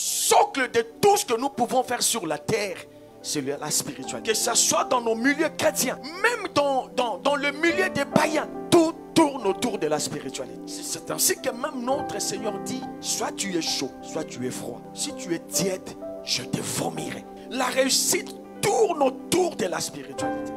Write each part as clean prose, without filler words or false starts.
socle de tout ce que nous pouvons faire sur la terre, c'est la spiritualité. Que ce soit dans nos milieux chrétiens, même dans le milieu des païens, tout tourne autour de la spiritualité. C'est ainsi que même notre Seigneur dit, soit tu es chaud, soit tu es froid. Si tu es tiède, je te vomirai. La réussite tourne autour de la spiritualité.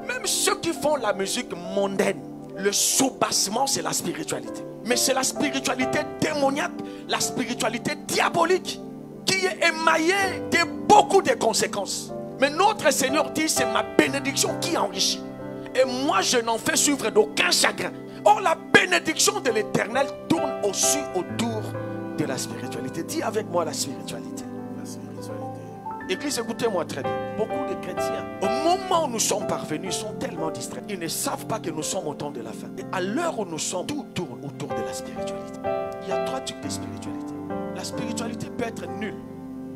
Même ceux qui font la musique mondaine, le soubassement, c'est la spiritualité. Mais c'est la spiritualité démoniaque, la spiritualité diabolique, qui est émaillée de beaucoup de conséquences. Mais notre Seigneur dit, c'est ma bénédiction qui enrichit. Et moi, je n'en fais suivre d'aucun chagrin. Or, la bénédiction de l'Éternel tourne aussi autour de la spiritualité. Dis avec moi la spiritualité. La spiritualité. Église, écoutez-moi très bien. Beaucoup de chrétiens, au moment où nous sommes parvenus, sont tellement distraits. Ils ne savent pas que nous sommes au temps de la fin. Et à l'heure où nous sommes, tout tourne autour de la spiritualité. Il y a 3 types de spiritualité. La spiritualité peut être nulle.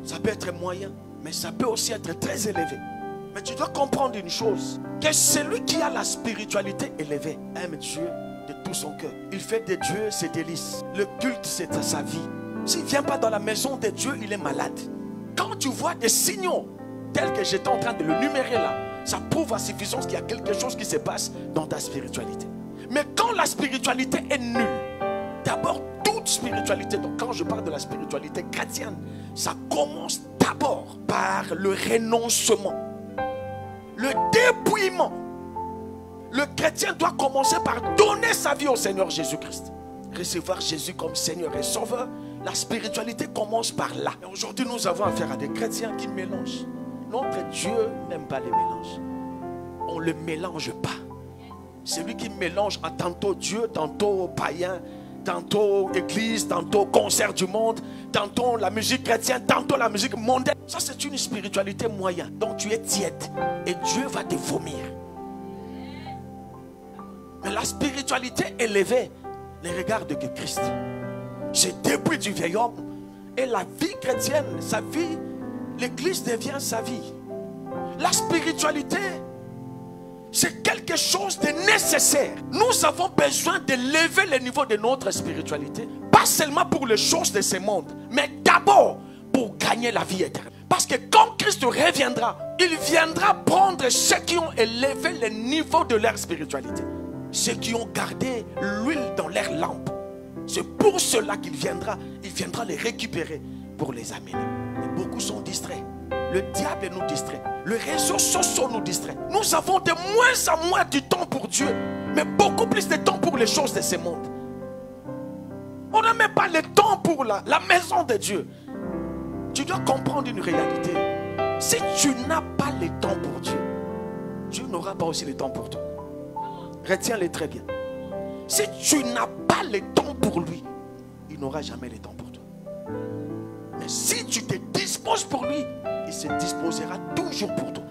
Ça peut être moyen. Mais ça peut aussi être très élevé. Mais tu dois comprendre une chose. Que celui qui a la spiritualité élevée aime Dieu de tout son cœur. Il fait de Dieu ses délices. Le culte, c'est sa vie. S'il ne vient pas dans la maison de Dieu, il est malade. Quand tu vois des signaux tels que j'étais en train de le numérer là, ça prouve à suffisance qu'il y a quelque chose qui se passe dans ta spiritualité. Mais quand la spiritualité est nulle, d'abord toute spiritualité, donc quand je parle de la spiritualité chrétienne, ça commence d'abord par le renoncement, le dépouillement. Le chrétien doit commencer par donner sa vie au Seigneur Jésus-Christ. Recevoir Jésus comme Seigneur et Sauveur. La spiritualité commence par là. Et aujourd'hui, nous avons affaire à des chrétiens qui mélangent. Notre Dieu n'aime pas les mélanges. On ne le mélange pas. Celui qui mélange à tantôt Dieu, tantôt païen, tantôt église, tantôt concert du monde, tantôt la musique chrétienne, tantôt la musique mondaine. Ça, c'est une spiritualité moyenne. Donc tu es tiède et Dieu va te vomir. Mais la spiritualité élevée ne regarde que Christ. C'est depuis du vieil homme. Et la vie chrétienne, sa vie, l'église devient sa vie. La spiritualité, c'est quelque chose de nécessaire. Nous avons besoin de lever le niveau de notre spiritualité. Pas seulement pour les choses de ce monde, mais d'abord pour gagner la vie éternelle. Parce que quand Christ reviendra, il viendra prendre ceux qui ont élevé le niveau de leur spiritualité. Ceux qui ont gardé l'huile dans leur lampe. C'est pour cela qu'il viendra. Il viendra les récupérer pour les amener. Et beaucoup sont distraits. Le diable nous distrait. Le réseau social nous distrait. Nous avons de moins en moins du temps pour Dieu, mais beaucoup plus de temps pour les choses de ce monde. On n'a même pas le temps pour la maison de Dieu. Tu dois comprendre une réalité. Si tu n'as pas le temps pour Dieu, Dieu n'aura pas aussi le temps pour toi. Retiens-le très bien. Si tu n'as pas le temps pour lui, il n'aura jamais le temps pour toi. Mais si tu te disposes pour lui, il se disposera toujours pour toi.